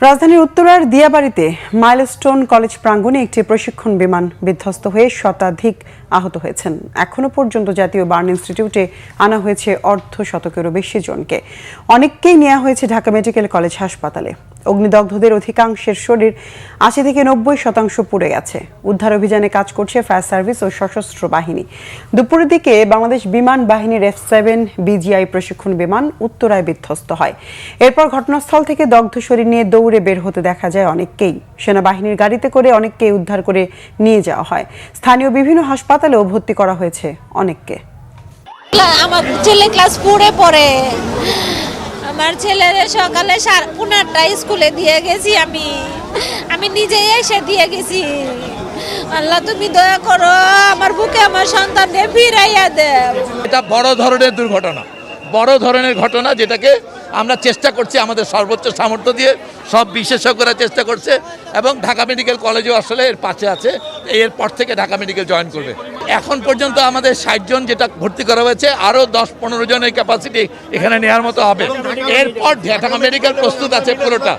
রাজধানীর উত্তরার দিয়াবাড়িতে milestone college প্রাঙ্গণে একটি প্রশিক্ষণ বিমান বিধ্বস্ত হয়ে শতাধিক আহত হয়েছেন। এখনো পর্যন্ত জাতীয় বার্ন ইনস্টিটিউটে আনা হয়েছে অর্ধশতকেরও বেশি জনকে। অনেককেই নেওয়া হয়েছে ঢাকা মেডিকেল কলেজ হাসপাতালে। অগ্নিদগ্ধদের অধিকাংশের শরীর ৮০ থেকে ৯০% পুড়ে গেছে। উদ্ধার অভিযানে কাজ করছে ফায়ার সার্ভিস ও সশস্ত্র বাহিনী। দুপুরের দিকে বাংলাদেশ বিমান বাহিনীর F7 BGI প্রশিক্ষণ বিমান উত্তরায় বিধ্বস্ত হয়। এরপর ঘটনাস্থল থেকে দগ্ধ শরীর নিয়ে দৌড়ে বের হতে দেখা যায় অনেককেই। সেনাবাহিনীর গাড়িতে করে অনেককেই উদ্ধার করে নিয়ে যাওয়া হয়। স্থানীয় বিভিন্ন হাসপাতালেও ভর্তি করা হয়েছে অনেককে। আমার ছেলে ক্লাস 4-এ পড়ে। আমার ছেলের সকালে 5:30টায় স্কুলে দিয়ে গেছি। আমি নিজেই এসে দিয়ে গেছি। আল্লাহ তুমি দয়া করো, আমার বুকে আমার সন্তানকে ফিরাইয়া দেও। এটা বড় ধরনের ঘটনা যেটাকে আমরা চেষ্টা করছি আমাদের সর্বোচ্চ সামর্থ্য দিয়ে, সব বিশেষজ্ঞরা চেষ্টা করছে এবং ঢাকা মেডিকেল কলেজও আসলে এর পাশে আছে। এরপর থেকে ঢাকা মেডিকেল জয়েন করবে। এখন পর্যন্ত আমাদের 60 জন যেটা ভর্তি করা হয়েছে, আরও 10-15 জনের ক্যাপাসিটি এখানে নেওয়ার মতো হবে। এরপর ঢাকা মেডিকেল প্রস্তুত আছে পুরোটা।